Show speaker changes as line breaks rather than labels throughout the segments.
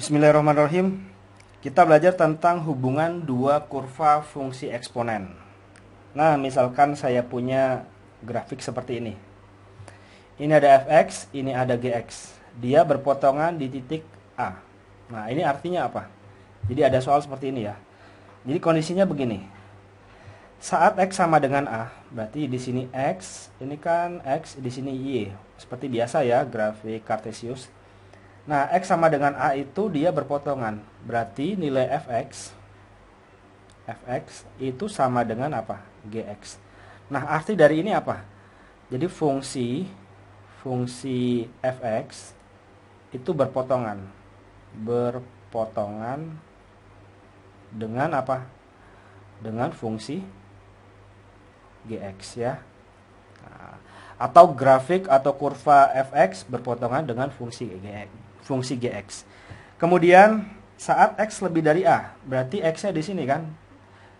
Bismillahirrahmanirrahim. Kita belajar tentang hubungan dua kurva fungsi eksponen. Nah, misalkan saya punya grafik seperti ini. Ini ada fx, ini ada gx. Dia berpotongan di titik A. Nah, ini artinya apa? Jadi ada soal seperti ini ya. Jadi kondisinya begini. Saat x sama dengan A, berarti di sini x, ini kan x, di sini y. Seperti biasa ya, grafik Cartesius. Nah, x sama dengan A itu dia berpotongan. Berarti nilai fx itu sama dengan apa? Gx. Nah, arti dari ini apa? Jadi fungsi fx itu berpotongan. Berpotongan dengan apa? Dengan fungsi gx ya. Nah, atau grafik atau kurva fx berpotongan dengan fungsi gx. Kemudian saat x lebih dari a, berarti x-nya di sini kan.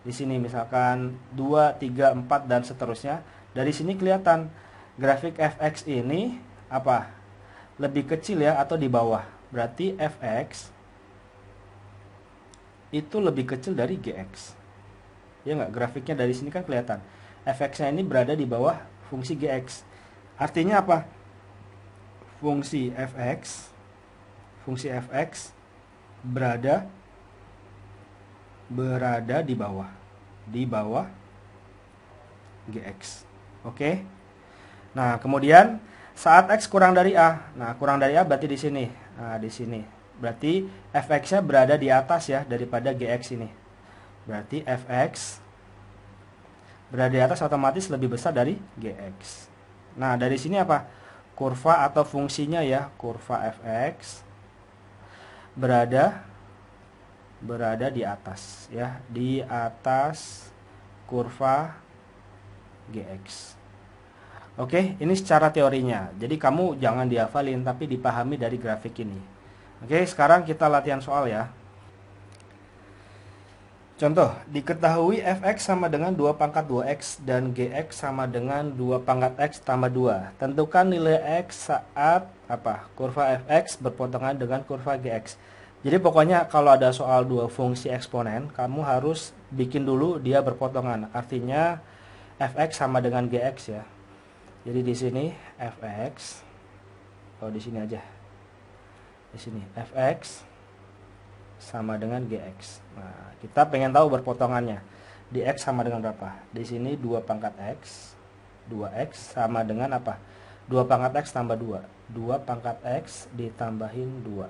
Di sini misalkan 2, 3, 4 dan seterusnya. Dari sini kelihatan grafik fx ini apa? Lebih kecil ya atau di bawah. Berarti fx itu lebih kecil dari gx. Ya enggak? Grafiknya dari sini kan kelihatan. Fx-nya ini berada di bawah fungsi gx. Artinya apa? Fungsi fx berada di bawah gx. Oke. Nah, kemudian saat x kurang dari a. Nah, kurang dari a berarti di sini. Nah, di sini. Berarti fx-nya berada di atas ya daripada gx ini. Berarti fx berada di atas otomatis lebih besar dari gx. Nah, dari sini apa? Kurva atau fungsinya ya, kurva fx berada di atas ya, di atas kurva gx. Oke, ini secara teorinya. Jadi kamu jangan dihafalin tapi dipahami dari grafik ini. Oke, sekarang kita latihan soal ya. Contoh, diketahui fx sama dengan 2 pangkat 2x dan gx sama dengan 2 pangkat x tambah 2. Tentukan nilai x saat apa? Kurva fx berpotongan dengan kurva gx. Jadi pokoknya kalau ada soal dua fungsi eksponen, kamu harus bikin dulu dia berpotongan. Artinya fx sama dengan gx ya. Jadi di sini fx, oh di sini aja. Di sini fx sama dengan gx. Nah, kita pengen tahu berpotongannya. Di x sama dengan berapa? Di sini 2 pangkat x. 2x sama dengan apa? 2 pangkat x tambah 2. 2 pangkat x ditambahin 2.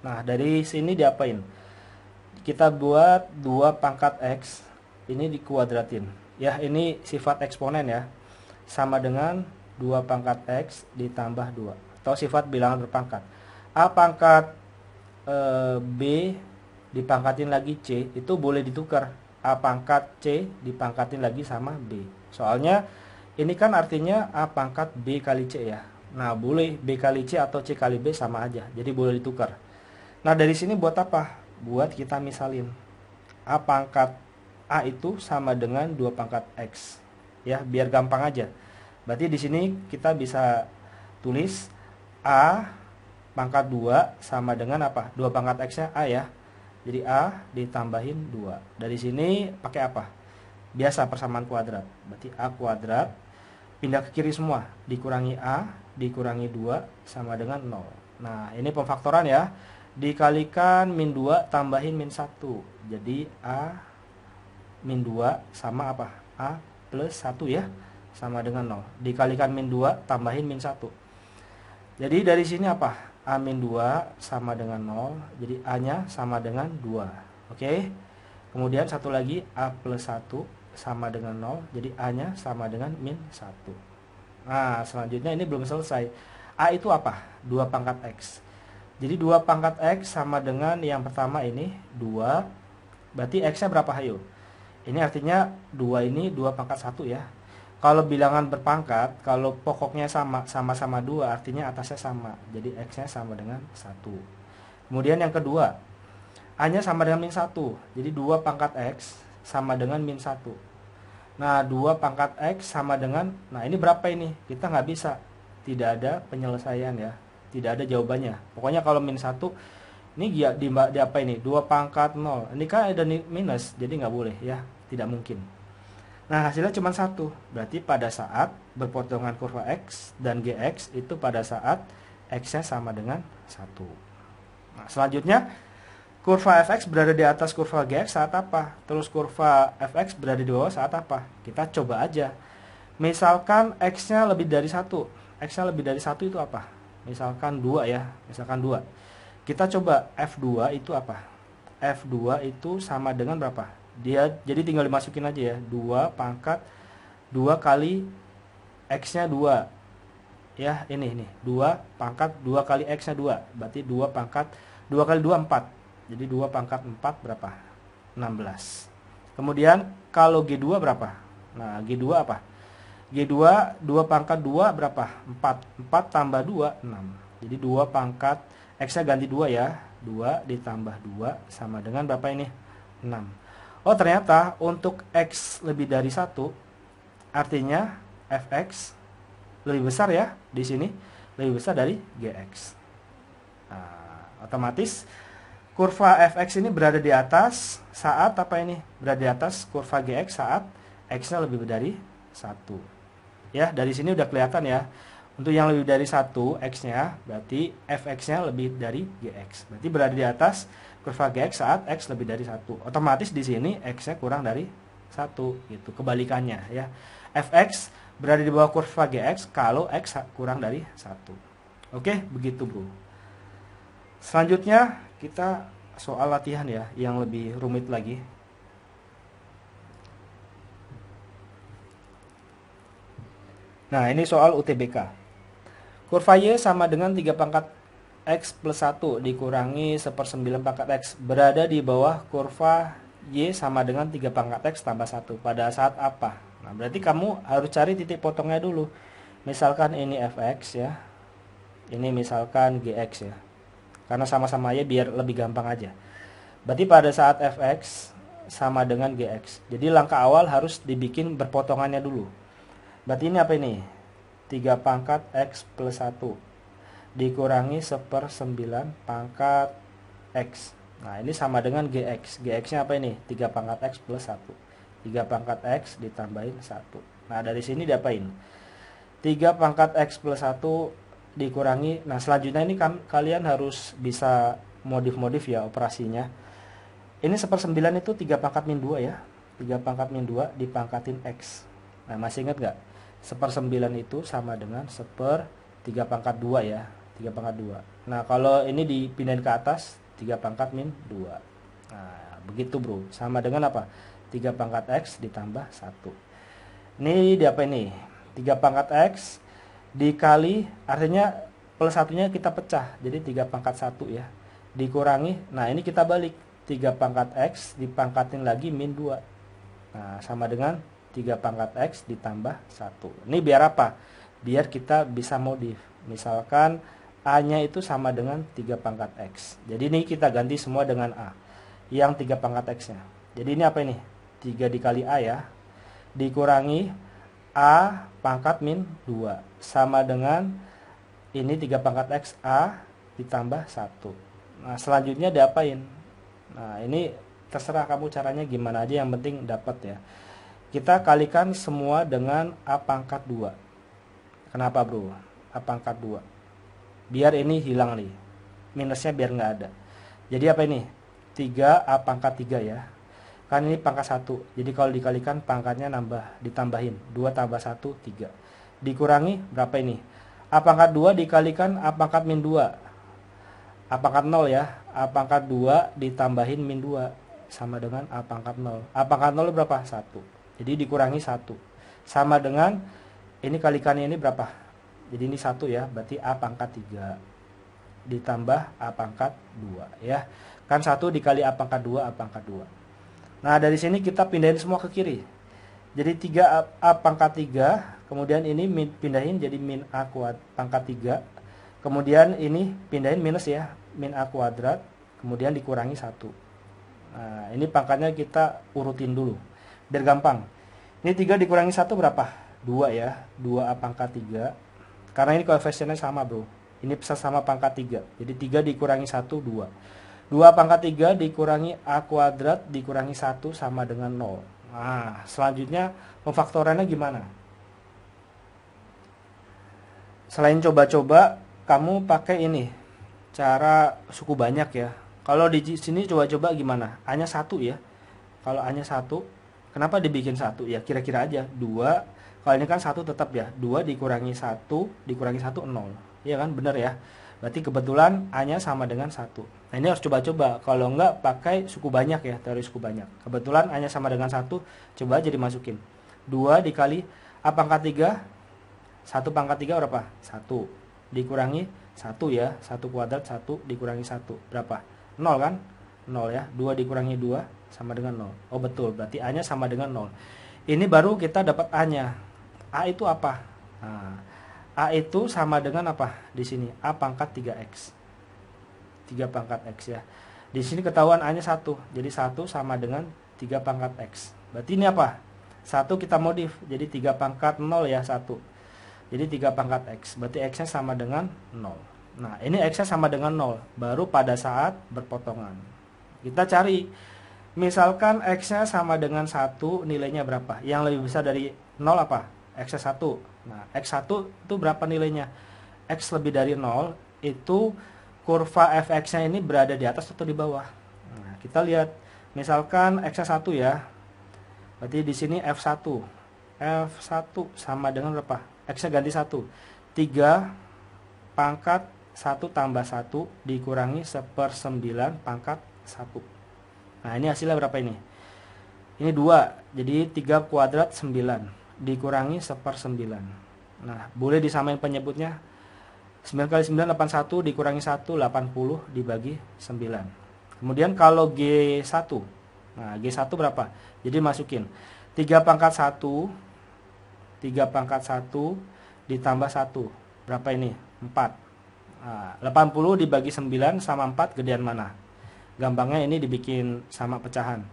Nah, dari sini diapain? Kita buat 2 pangkat x. Ini dikuadratin. Ya, ini sifat eksponen ya. Sama dengan 2 pangkat x ditambah 2. Atau sifat bilangan berpangkat. A pangkat B dipangkatin lagi C, itu boleh ditukar. A pangkat C dipangkatin lagi sama B. Soalnya ini kan artinya A pangkat B kali C ya. Nah, boleh B kali C atau C kali B sama aja. Jadi boleh ditukar. Nah, dari sini buat apa? Buat kita misalin. A pangkat A itu sama dengan 2 pangkat X. Ya, biar gampang aja. Berarti di sini kita bisa tulis A pangkat 2 sama dengan apa? 2 pangkat X-nya A ya. Jadi A ditambahin 2. Dari sini pakai apa? Biasa persamaan kuadrat. Berarti A kuadrat pindah ke kiri semua. Dikurangi A dikurangi 2 sama dengan 0. Nah, ini pemfaktoran ya. Dikalikan min 2 tambahin min 1. Jadi A min 2 sama apa? A plus 1 ya. Sama dengan 0. Dikalikan min 2 tambahin min 1. Jadi dari sini apa? A min 2 sama dengan 0. Jadi A-nya sama dengan 2. Oke. Kemudian satu lagi A plus 1 sama dengan 0. Jadi A-nya sama dengan min 1. Nah, selanjutnya ini belum selesai. A itu apa? 2 pangkat X. Jadi 2 pangkat X sama dengan yang pertama ini 2. Berarti X-nya berapa? Ayo. Ini artinya 2 ini 2 pangkat 1 ya. Kalau bilangan berpangkat, kalau pokoknya sama-sama 2, artinya atasnya sama. Jadi X-nya sama dengan 1. Kemudian yang kedua, A-nya sama dengan min 1. Jadi 2 pangkat X sama dengan min 1. Nah, 2 pangkat X sama dengan, nah ini berapa ini? Kita nggak bisa. Tidak ada penyelesaian ya. Tidak ada jawabannya. Pokoknya kalau min 1, Ini di apa ini? 2 pangkat 0. Ini kan ada minus, jadi nggak boleh ya. Tidak mungkin. Nah, hasilnya cuma 1. Berarti pada saat berpotongan kurva X dan GX itu pada saat X-nya sama dengan 1. Nah, selanjutnya kurva fx berada di atas kurva gx saat apa? Terus kurva fx berada di bawah saat apa? Kita coba aja. Misalkan x-nya lebih dari 1. X-nya lebih dari 1 itu apa? Misalkan 2 ya. Misalkan 2. Kita coba F2 itu apa? F2 itu sama dengan berapa? Dia jadi tinggal dimasukin aja ya. 2 pangkat 2 kali X-nya 2. Ya, ini 2 pangkat 2 kali X-nya 2. Berarti 2 pangkat 2 kali 2 4. Jadi 2 pangkat 4 berapa? 16. Kemudian kalau G2 berapa? Nah, G2 apa? G2 2 pangkat 2 berapa? 4. 4 tambah 2 6. Jadi 2 pangkat X-nya ganti 2 ya. 2 ditambah 2 sama dengan berapa ini? 6. Oh, ternyata untuk X lebih dari 1 artinya Fx lebih besar ya di sini, lebih besar dari Gx. Nah, otomatis kurva Fx ini berada di atas saat apa ini? Berada di atas kurva Gx saat X-nya lebih dari 1. Ya, dari sini udah kelihatan ya. Untuk yang lebih dari 1 X-nya, berarti Fx-nya lebih dari Gx. Berarti berada di atas kurva Gx saat X lebih dari 1. Otomatis di sini X-nya kurang dari 1 gitu. Kebalikannya ya. Fx berada di bawah kurva Gx kalau X kurang dari 1. Oke, begitu bro. Selanjutnya kita soal latihan ya, yang lebih rumit lagi. Nah, ini soal UTBK. Kurva Y sama dengan 3 pangkat X plus 1 dikurangi 1/9 pangkat X berada di bawah kurva Y sama dengan 3 pangkat X tambah 1 pada saat apa? Nah, berarti kamu harus cari titik potongnya dulu. Misalkan ini Fx ya. Ini misalkan Gx ya. Karena sama-sama Y biar lebih gampang aja. Berarti pada saat Fx sama dengan Gx. Jadi langkah awal harus dibikin berpotongannya dulu. Berarti ini apa ini? 3 pangkat X plus 1 dikurangi 1/9 pangkat X. Nah, ini sama dengan Gx. Gx-nya apa ini? 3 pangkat X plus 1. 3 pangkat X ditambahin 1. Nah, dari sini diapain? 3 pangkat X plus 1 dikurangi. Nah, selanjutnya ini kalian harus bisa modif-modif ya operasinya. Ini 1/9 itu 3 pangkat min 2 ya. 3 pangkat min 2 dipangkatin X. Nah, masih ingat nggak? 1/9 itu sama dengan 1/3 pangkat 2 ya. 3 pangkat 2. Nah, kalau ini dipindahin ke atas 3 pangkat min 2. Nah, begitu bro. Sama dengan apa? 3 pangkat X ditambah 1. Ini di apa ini? 3 pangkat X dikali, artinya plus satunya kita pecah. Jadi 3 pangkat 1 ya. Dikurangi, nah ini kita balik. 3 pangkat X dipangkatin lagi min 2. Nah, sama dengan 3 pangkat X ditambah 1. Ini biar apa? Biar kita bisa modif. Misalkan A-nya itu sama dengan 3 pangkat X. Jadi ini kita ganti semua dengan A. Yang 3 pangkat X-nya. Jadi ini apa ini? 3 dikali A ya. Dikurangi A pangkat min 2. Sama dengan ini 3 pangkat X A ditambah 1. Nah, selanjutnya diapain? Nah, ini terserah kamu caranya gimana aja. Yang penting dapat ya. Kita kalikan semua dengan A pangkat 2. Kenapa bro? A pangkat 2. Biar ini hilang nih. Minusnya biar nggak ada. Jadi apa ini? 3 A pangkat 3 ya. Kan ini pangkat 1. Jadi kalau dikalikan pangkatnya nambah, ditambahin. 2 tambah 1, 3. Dikurangi berapa ini? A pangkat 2 dikalikan A pangkat min 2. A pangkat 0 ya. A pangkat 2 ditambahin min 2. Sama dengan A pangkat 0. A pangkat 0 berapa? 1. Jadi dikurangi 1. Sama dengan ini kalikannya ini berapa? Jadi ini 1 ya. Berarti A pangkat 3 ditambah A pangkat 2 ya. Kan 1 dikali A pangkat 2, A pangkat 2. Nah, dari sini kita pindahin semua ke kiri. Jadi 3 A pangkat 3. Kemudian ini pindahin jadi min A pangkat 3. Kemudian ini pindahin minus ya. Min A kuadrat. Kemudian dikurangi 1. Nah, ini pangkatnya kita urutin dulu. Biar gampang. Ini 3 dikurangi 1 berapa? 2 ya. 2A pangkat 3. Karena ini koefisiennya sama bro. Ini sama pangkat 3. Jadi 3 dikurangi 1, 2. 2 pangkat 3 dikurangi A kuadrat dikurangi 1 sama dengan 0. Nah, selanjutnya pemfaktorannya gimana? Selain coba-coba, kamu pakai ini, cara suku banyak ya. Kalau di sini coba-coba gimana? A-nya 1 ya. Kalau A-nya 1, kenapa dibikin 1? Ya kira-kira aja. 2, kalau ini kan 1 tetap ya. 2 dikurangi 1, dikurangi 1, 0. Iya kan? Bener ya. Berarti kebetulan A-nya sama dengan 1. Nah ini harus coba-coba. Kalau enggak pakai suku banyak ya, teori suku banyak. Kebetulan A-nya sama dengan 1, coba aja dimasukin. 2 dikali A pangkat 3, 1 pangkat 3 berapa? 1. Dikurangi 1 ya. 1 kuadrat, 1 dikurangi 1. Berapa? 0 kan? 0 ya. 2 dikurangi 2 sama dengan 0. Oh betul, berarti A-nya sama dengan 0. Ini baru kita dapat A-nya. A itu apa? Nah, A itu sama dengan apa? Di sini A pangkat 3X. 3 pangkat X ya. Di sini ketahuan A-nya 1. Jadi 1 sama dengan 3 pangkat X. Berarti ini apa? 1 kita modif. Jadi 3 pangkat 0 ya, 1. Jadi 3 pangkat X. Berarti X-nya sama dengan 0. Nah, ini X-nya sama dengan 0. Baru pada saat berpotongan. Kita cari. Misalkan X-nya sama dengan 1, nilainya berapa? Yang lebih besar dari 0 apa? X-nya 1. Nah, X1 itu berapa nilainya? X lebih dari 0, itu kurva fx-nya ini berada di atas atau di bawah? Nah, kita lihat. Misalkan X-nya 1 ya. Berarti di sini F1. F1 sama dengan berapa? X-nya ganti 1. 3 pangkat 1 tambah 1 dikurangi 1/9 pangkat 1. Nah, ini hasilnya berapa ini? Ini 2. Jadi 3 kuadrat 9 dikurangi 1/9. Nah, boleh disamain penyebutnya. 9 kali 9 81 dikurangi 1 80 dibagi 9. Kemudian kalau G1. Nah, G1 berapa? Jadi masukin 3 pangkat 1 ditambah 1. Berapa ini? 4. Nah, 80 dibagi 9 sama 4 gedean mana? Gampangnya ini dibikin sama pecahan.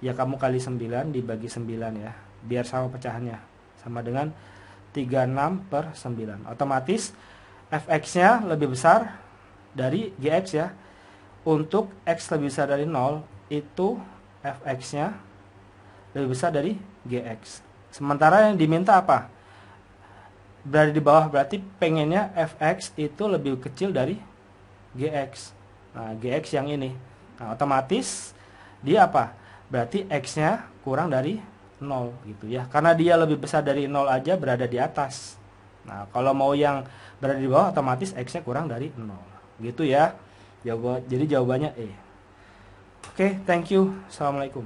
Ya kamu kali 9 dibagi 9 ya. Biar sama pecahannya. Sama dengan 36/9. Otomatis fx-nya lebih besar dari gx ya. Untuk x lebih besar dari 0, itu fx-nya lebih besar dari gx. Sementara yang diminta apa? Berada di bawah, berarti pengennya fx itu lebih kecil dari gx. Nah, gx yang ini. Nah, otomatis dia apa? Berarti x-nya kurang dari 0 gitu ya. Karena dia lebih besar dari 0 aja berada di atas. Nah, kalau mau yang berada di bawah otomatis x-nya kurang dari 0. Gitu ya. Jadi jawabannya E. Oke, thank you. Assalamualaikum.